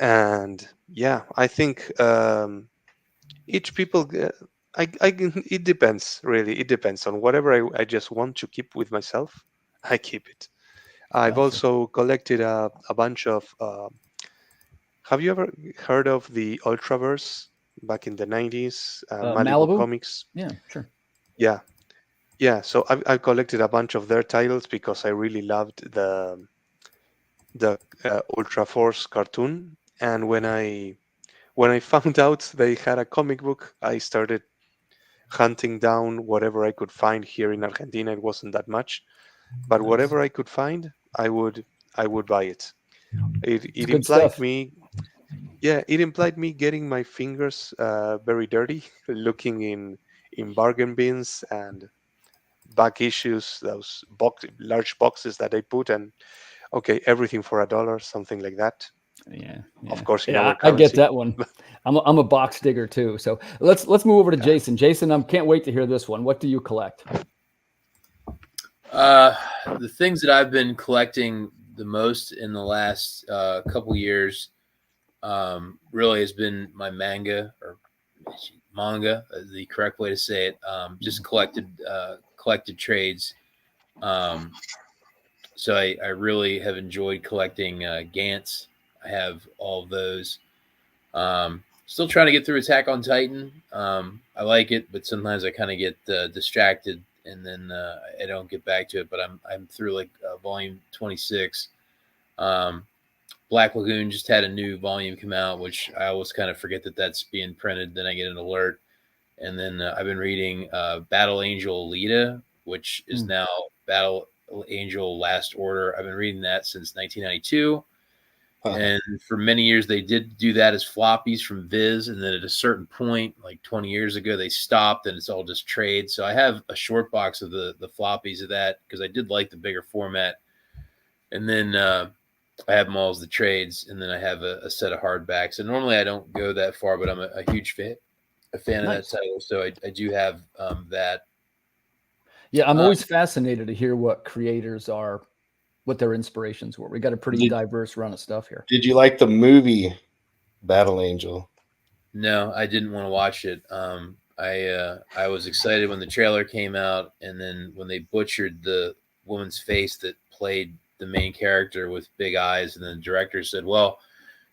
And yeah, I think each people it depends, really. It depends on whatever I just want to keep with myself. I keep it. I've Gotcha. also collected a bunch of have you ever heard of the Ultraverse back in the 90s, Malibu Malibu. Comics? Yeah. Sure. Yeah, yeah. So I've collected a bunch of their titles because I really loved the Ultra Force cartoon. And when I found out they had a comic book, I started hunting down whatever I could find here in Argentina. It wasn't that much, but Nice. whatever I could find, I would buy it. It It's good implied stuff. me, yeah, it implied me getting my fingers very dirty, looking in bargain bins and back issues, those large boxes that they put, and okay, everything for $1, something like that. Yeah, Of course, in yeah. our I get currency. that one. I'm a box digger too. So let's move over to Yeah. Jason. Jason, I can't wait to hear this one. What do you collect? The things that I've been collecting the most in the last couple years really has been my manga, the correct way to say it. Just collected trades. So I really have enjoyed collecting Gantz. I have all of those. Still trying to get through Attack on Titan. I like it, but sometimes I kind of get distracted, and then I don't get back to it. But I'm through like volume 26. Black Lagoon just had a new volume come out, which I always kind of forget that that's being printed. Then I get an alert, and then I've been reading Battle Angel Alita, which is now Battle Angel Last Order. I've been reading that since 1992. And for many years, they did do that as floppies from Viz. And then at a certain point, like 20 years ago, they stopped and it's all just trade. So I have a short box of the floppies of that because I did like the bigger format. And then I have them all as the trades. And then I have a set of hardbacks. And normally I don't go that far, but I'm a huge fan of that title. So I do have that. Yeah, I'm always fascinated to hear what creators are, what their inspirations were. We got a pretty diverse run of stuff here. Did you like the movie Battle Angel? No, I didn't want to watch it. I was excited when the trailer came out, and then when they butchered the woman's face that played the main character with big eyes, and then the director said, "Well,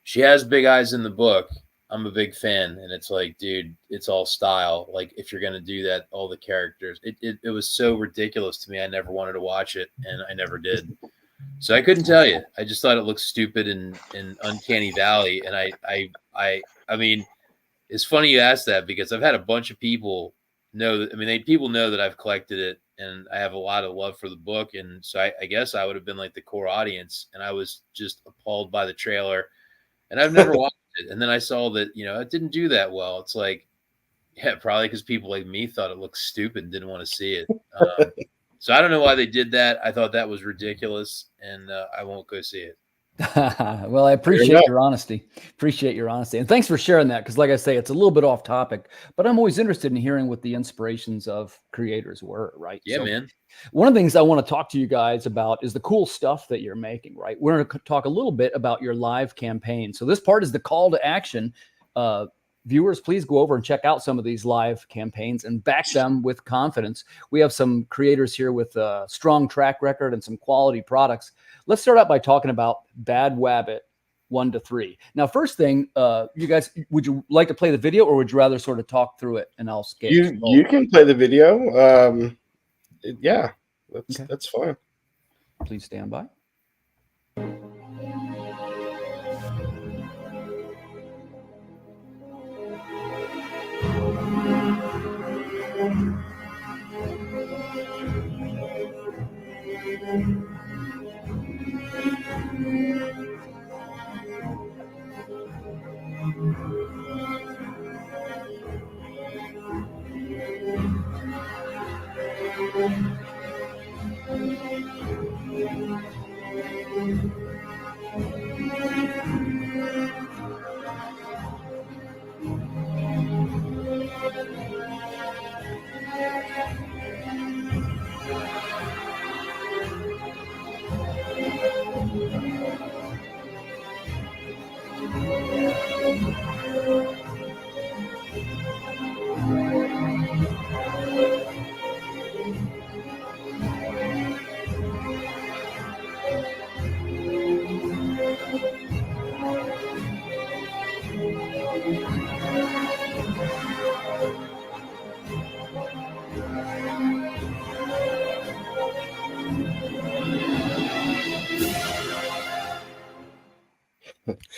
she has big eyes in the book. I'm a big fan." And it's like, dude, it's all style. Like, if you're gonna do that, all the characters, it was so ridiculous to me. I never wanted to watch it, and I never did. So I couldn't tell you. I just thought it looked stupid and Uncanny Valley. And I mean, it's funny you asked that because I've had a bunch of people know that. I mean, people know that I've collected it, and I have a lot of love for the book. And so I guess I would have been like the core audience, and I was just appalled by the trailer. And I've never watched it. And then I saw that it didn't do that well. It's like, yeah, probably because people like me thought it looked stupid and didn't want to see it. So I don't know why they did that. I thought that was ridiculous, and I won't go see it. Well, I appreciate your honesty. And thanks for sharing that. Because like I say, it's a little bit off topic, but I'm always interested in hearing what the inspirations of creators were, right? Yeah, man. One of the things I want to talk to you guys about is the cool stuff that you're making, right? We're going to talk a little bit about your live campaign. So this part is the call to action. Viewers, please go over and check out some of these live campaigns and back them with confidence. We have some creators here with a strong track record and some quality products. Let's start out by talking about Bad Wabbit 1 to 3. Now, first thing, you guys, would you like to play the video or would you rather sort of talk through it and I'll skip? You can play the video. Yeah, that's fine. Please stand by.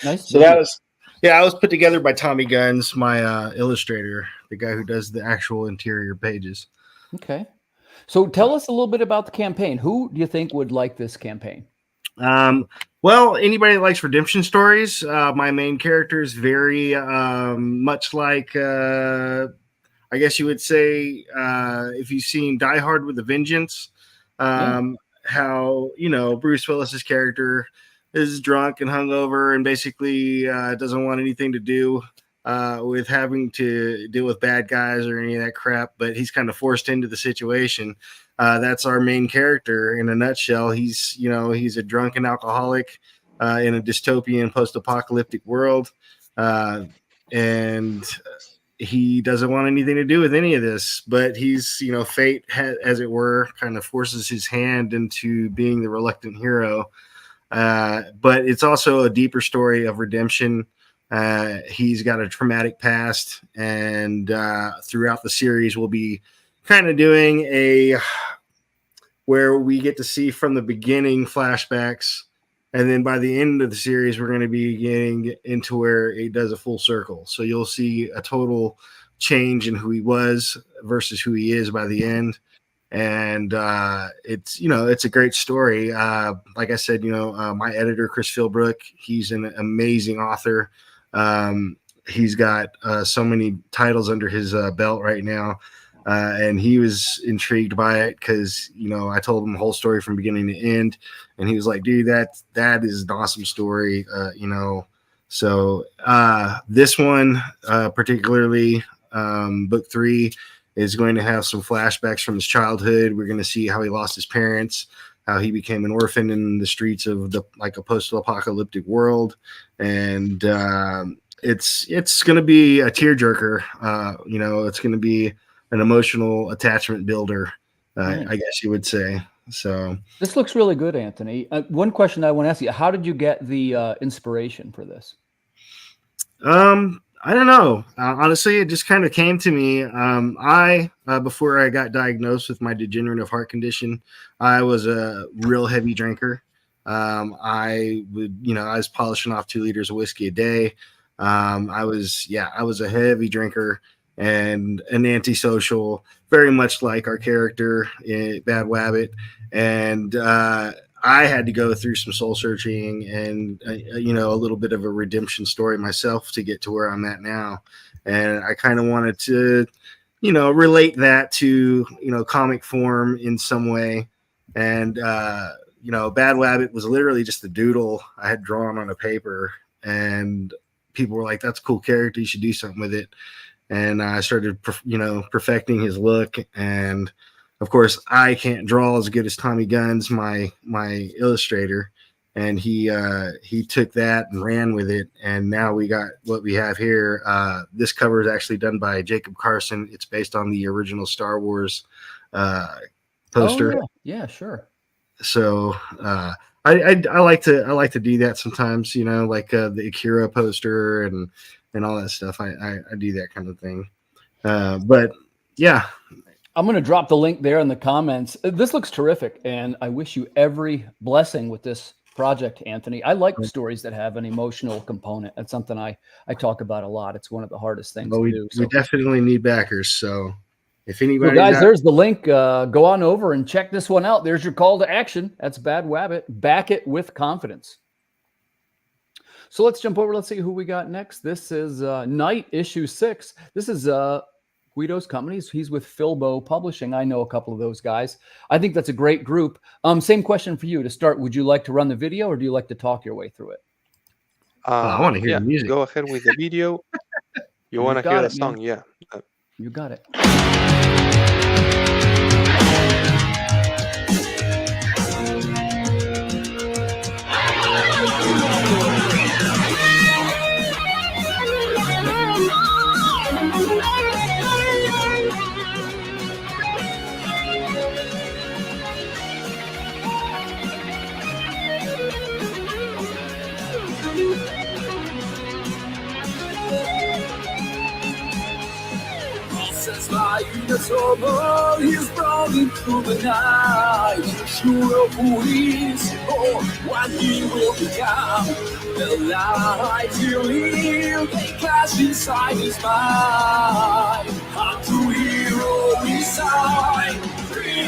Nice. So that was put together by Tommy Guns, my illustrator, the guy who does the actual interior pages. Okay. So tell us a little bit about the campaign. Who do you think would like this campaign? Well, anybody that likes redemption stories. My main character is very much like, I guess you would say, if you've seen Die Hard with a Vengeance, how, Bruce Willis's character is drunk and hungover and basically doesn't want anything to do with having to deal with bad guys or any of that crap, but he's kind of forced into the situation. That's our main character in a nutshell. He's a drunken alcoholic in a dystopian post-apocalyptic world, and he doesn't want anything to do with any of this. But he's, fate, as it were, kind of forces his hand into being the reluctant hero. But it's also a deeper story of redemption. He's got a traumatic past, and throughout the series, we'll be kind of doing where we get to see from the beginning flashbacks, and then by the end of the series, we're going to be getting into where it does a full circle. So you'll see a total change in who he was versus who he is by the end. And it's a great story. Like I said, my editor, Chris Philbrook, he's an amazing author. He's got so many titles under his belt right now. And he was intrigued by it because, I told him the whole story from beginning to end. And he was like, dude, that is an awesome story, So this one, particularly book 3, is going to have some flashbacks from his childhood. We're going to see how he lost his parents, how he became an orphan in the streets of a post-apocalyptic world. And it's going to be a tearjerker. It's going to be an emotional attachment builder, I guess you would say. So this looks really good, Anthony. One question I want to ask you: how did you get the inspiration for this? I don't know. Honestly, it just kind of came to me. Before I got diagnosed with my degenerative heart condition, I was a real heavy drinker. I was polishing off 2 liters of whiskey a day. I was a heavy drinker and an antisocial, very much like our character in Bad Wabbit. And I had to go through some soul searching and, a little bit of a redemption story myself to get to where I'm at now. And I kind of wanted to, relate that to, comic form in some way. And, Bad Wabbit was literally just a doodle I had drawn on a paper, and people were like, that's a cool character. You should do something with it. And I started, perfecting his look. And of course, I can't draw as good as Tommy Guns, my illustrator. And he took that and ran with it. And now we got what we have here. This cover is actually done by Jacob Carson. It's based on the original Star Wars poster. Oh, yeah, sure. So I like to do that sometimes, like the Akira poster and all that stuff. I do that kind of thing. But yeah. I'm going to drop the link there in the comments. This looks terrific, and I wish you every blessing with this project, Anthony. I like stories that have an emotional component. That's something I talk about a lot. It's one of the hardest things to do. We definitely need backers. So if anybody, guys, there's the link. Go on over and check this one out. There's your call to action. That's Bad Wabbit. Back it with confidence. So let's jump over. Let's see who we got next. This is Night issue 6. This is Guido's company. He's with Filbo Publishing. I know a couple of those guys. I think that's a great group. Same question for you to start. Would you like to run the video, or do you like to talk your way through it? I want to hear the music. Go ahead with the video. You want to hear the song? Man. Yeah. You got it. Like the trouble he's brought into the night. Sure of who he is or what he will become. The light he live, they clash inside his mind. How to hero inside. Free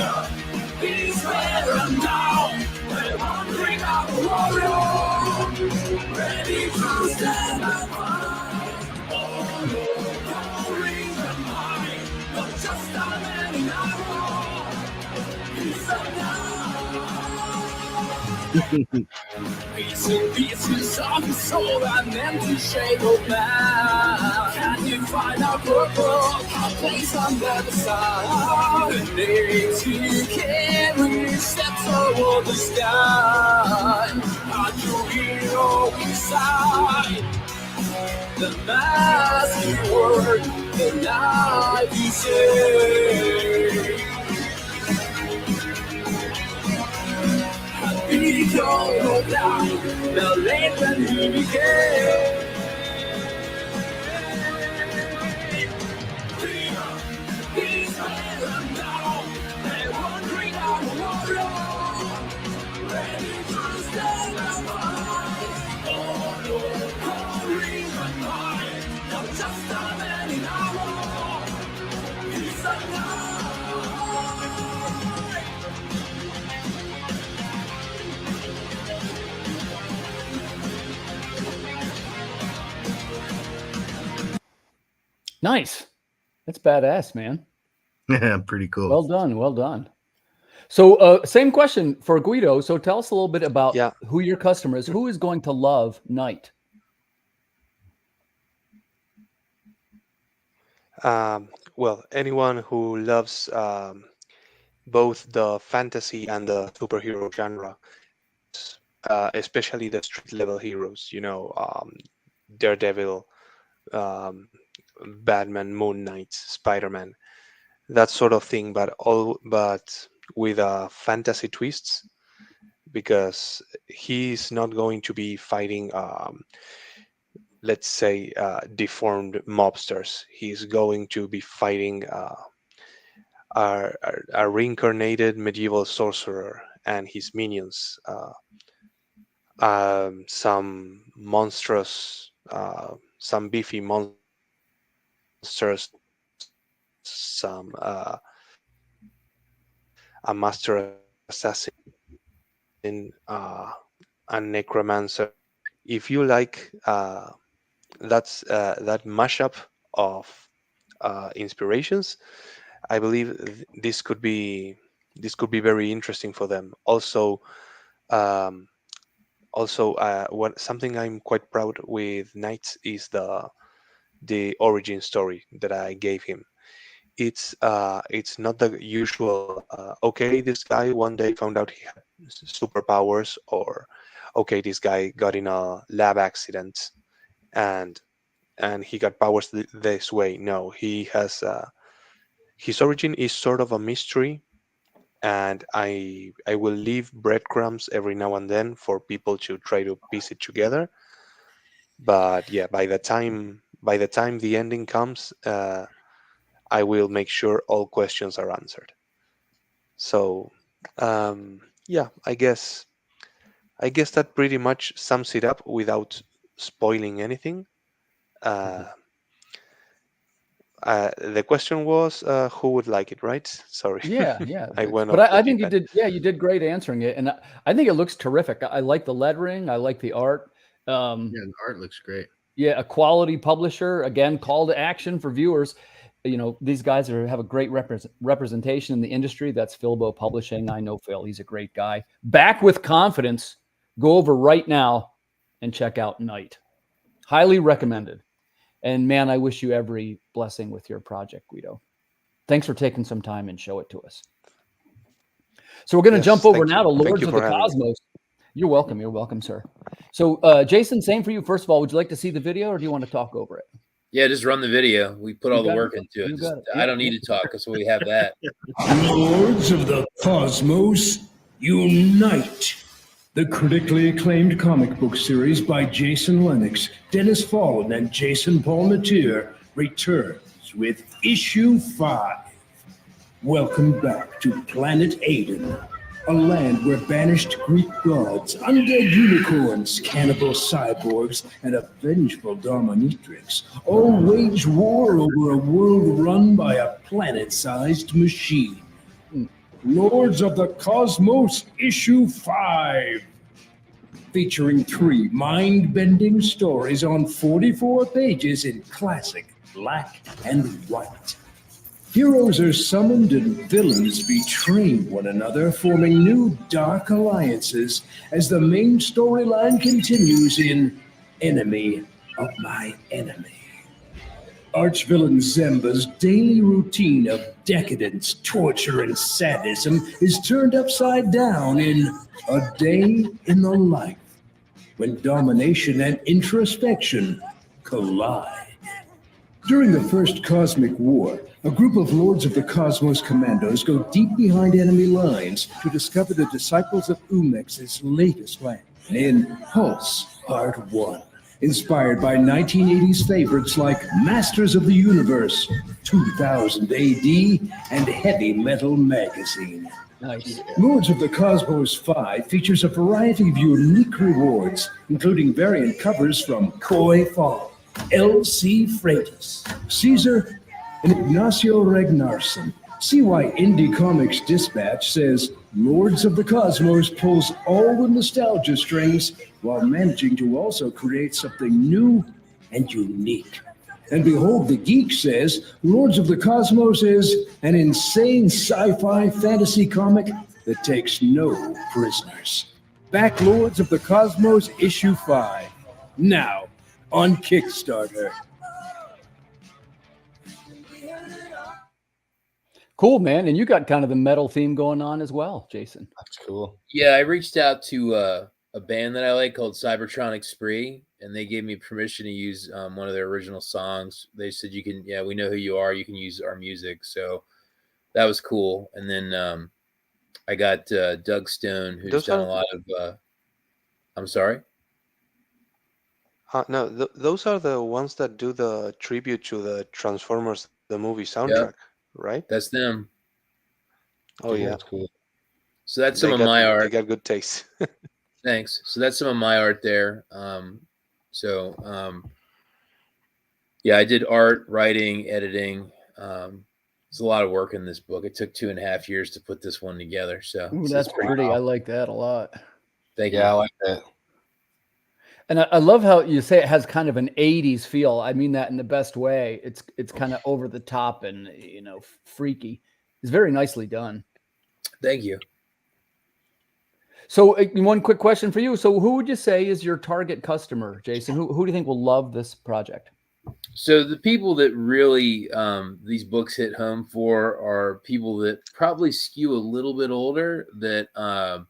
Pieces of his soul and empty shape of man. Can you find our purpose, our place under the sun? The names he carries steps toward the sky. Are you hero inside? The mask he wore, the life he saved. He don't go down the lane when he became. He's risen now, and wandering down the road, ready to stand up high. Oh no, calling my mind, not just a man in our he's alive. Nice. That's badass, man. Yeah, pretty cool. Well done. Well done. So same question for Guido. So tell us a little bit about who your customer is. Who is going to love Night? Well, anyone who loves both the fantasy and the superhero genre, especially the street level heroes, you know, Daredevil, Batman, Moon Knight, Spider-Man, that sort of thing, but with fantasy twists, because he's not going to be fighting let's say deformed mobsters. He's going to be fighting a reincarnated medieval sorcerer and his minions, some monstrous, some beefy monsters, some a master assassin, a necromancer. If you like that mashup of inspirations, I believe this could be very interesting for them. Also, what something I'm quite proud with Knights is the origin story that I gave him. It's not the usual okay, this guy one day found out he had superpowers, or okay, this guy got in a lab accident and he got powers this way. No, he has his origin is sort of a mystery, and I will leave breadcrumbs every now and then for people to try to piece it together. But yeah, by the time the ending comes, I will make sure all questions are answered. So yeah, I guess that pretty much sums it up without spoiling anything. The question was who would like it, right? Sorry. Yeah. I went but off I the think deep you end. did. Yeah, you did great answering it, and I think it looks terrific. I like the lettering. I like the art. Yeah, the art looks great. Yeah, a quality publisher. Again, call to action for viewers. You know, these guys have a great representation in the industry. That's Philbo Publishing. I know Phil. He's a great guy. Back with confidence. Go over right now and check out Night. Highly recommended. And man, I wish you every blessing with your project, Guido. Thanks for taking some time and show it to us. So we're going to jump over now to Lords of the Cosmos. You're welcome. You're welcome, sir. So Jason, same for you. First of all, would you like to see the video or do you want to talk over it? Yeah, just run the video. We put all the work into it. I don't need to talk because we have that. Lords of the Cosmos, unite! The critically acclaimed comic book series by Jason Lennox, Dennis Fallon, and Jason Palmatier returns with issue 5. Welcome back to Planet Aiden, a land where banished Greek gods, undead unicorns, cannibal cyborgs, and a vengeful dominatrix all wage war over a world run by a planet-sized machine. Lords of the Cosmos, issue 5. Featuring 3 mind-bending stories on 44 pages in classic black and white. Heroes are summoned and villains betray one another, forming new dark alliances as the main storyline continues in Enemy of My Enemy. Archvillain Zemba's daily routine of decadence, torture, and sadism is turned upside down in A Day in the Life, when domination and introspection collide. During the First Cosmic War, a group of Lords of the Cosmos commandos go deep behind enemy lines to discover the disciples of Umex's latest plan. In Pulse, Part 1, inspired by 1980s favorites like Masters of the Universe, 2000 AD, and Heavy Metal Magazine. Nice. Lords of the Cosmos 5 features a variety of unique rewards, including variant covers from Koi Fall, L.C. Freitas, Caesar, and Ignacio Ragnarsson. See why Indie Comics Dispatch says Lords of the Cosmos pulls all the nostalgia strings while managing to also create something new and unique. And Behold the Geek says Lords of the Cosmos is an insane sci-fi fantasy comic that takes no prisoners. Back Lords of the Cosmos issue 5, now on Kickstarter. Cool, man. And you got kind of the metal theme going on as well, Jason. That's cool. Yeah, I reached out to a band that I like called Cybertronic Spree, and they gave me permission to use one of their original songs. They said, "You can, yeah, we know who you are. You can use our music." So that was cool. And then I got Doug Stone, who's done a lot of. I'm sorry. No, those are the ones that do the tribute to the Transformers, the movie soundtrack, right? That's them. Oh, yeah. That's cool. So that's some of my art. They got good taste. Thanks. So that's some of my art there. Yeah, I did art, writing, editing. It's a lot of work in this book. It took 2.5 years to put this one together. So Ooh, that's pretty. I like that a lot. Thank you. Yeah, I like that. And I love how you say it has kind of an 80s feel. I mean that in the best way. It's kind of over the top and, freaky. It's very nicely done. Thank you. So one quick question for you. So who would you say is your target customer, Jason? Who do you think will love this project? So the people that really these books hit home for are people that probably skew a little bit older, that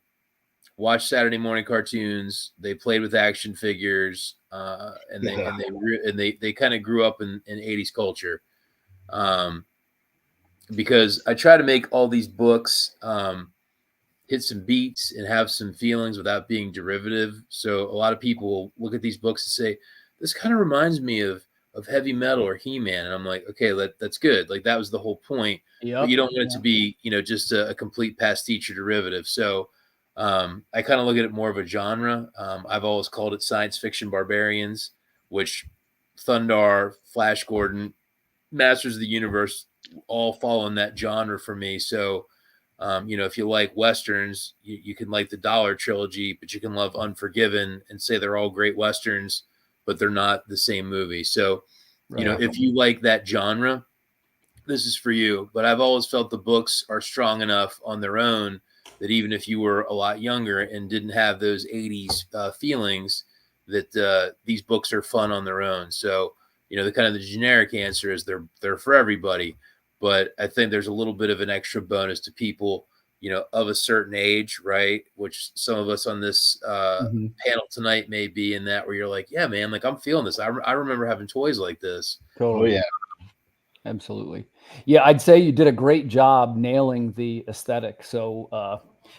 watched Saturday morning cartoons. They played with action figures, and they kind of grew up in 80s culture. Because I try to make all these books hit some beats and have some feelings without being derivative. So a lot of people look at these books and say, "This kind of reminds me of Heavy Metal or He-Man," and I'm like, "Okay, that's good. Like that was the whole point." Yep. But you don't want it to be, just a complete pastiche or derivative. So I kind of look at it more of a genre. I've always called it science fiction barbarians, which Thundar, Flash Gordon, Masters of the Universe all fall in that genre for me. So, if you like Westerns, you can like the Dollar Trilogy, but you can love Unforgiven and say they're all great Westerns, but they're not the same movie. So, if you like that genre, this is for you. But I've always felt the books are strong enough on their own that even if you were a lot younger and didn't have those 80s feelings, that these books are fun on their own. So, the kind of the generic answer is they're for everybody. But I think there's a little bit of an extra bonus to people, of a certain age, right? Which some of us on this panel tonight may be in that, where you're like, yeah, man, like I'm feeling this. I remember having toys like this. Totally. Oh, yeah. Absolutely. Yeah, I'd say you did a great job nailing the aesthetic. So,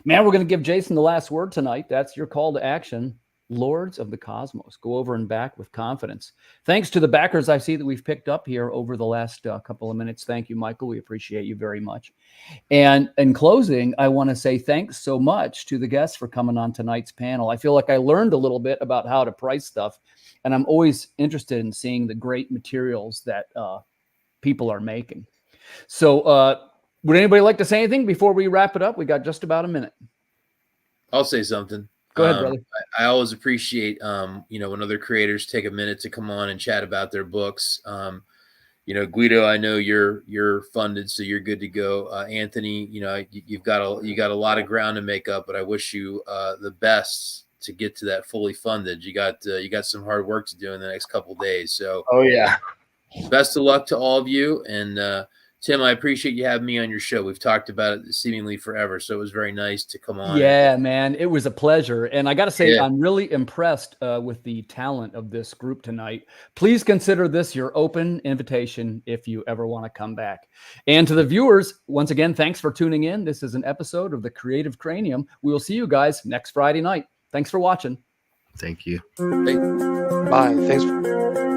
man, we're going to give Jason the last word tonight. That's your call to action. Lords of the Cosmos. Go over and back with confidence. Thanks to the backers I see that we've picked up here over the last couple of minutes. Thank you, Michael. We appreciate you very much. And in closing, I want to say thanks so much to the guests for coming on tonight's panel. I feel like I learned a little bit about how to price stuff, and I'm always interested in seeing the great materials that people are making. So would anybody like to say anything before we wrap it up? We got just about a minute. I'll say something. Go ahead, brother. I always appreciate, when other creators take a minute to come on and chat about their books. Guido, I know you're funded, so you're good to go. Anthony, you've got a lot of ground to make up, but I wish you the best to get to that fully funded. You got some hard work to do in the next couple of days. So, oh yeah, best of luck to all of you. And Tim, I appreciate you having me on your show. We've talked about it seemingly forever, so it was very nice to come on. Yeah, man, it was a pleasure. And I got to say, Yeah. I'm really impressed with the talent of this group tonight. Please consider this your open invitation if you ever want to come back. And to the viewers, once again, thanks for tuning in. This is an episode of the Creative Cranium. We will see you guys next Friday night. Thanks for watching. thank you. Bye. Thanks.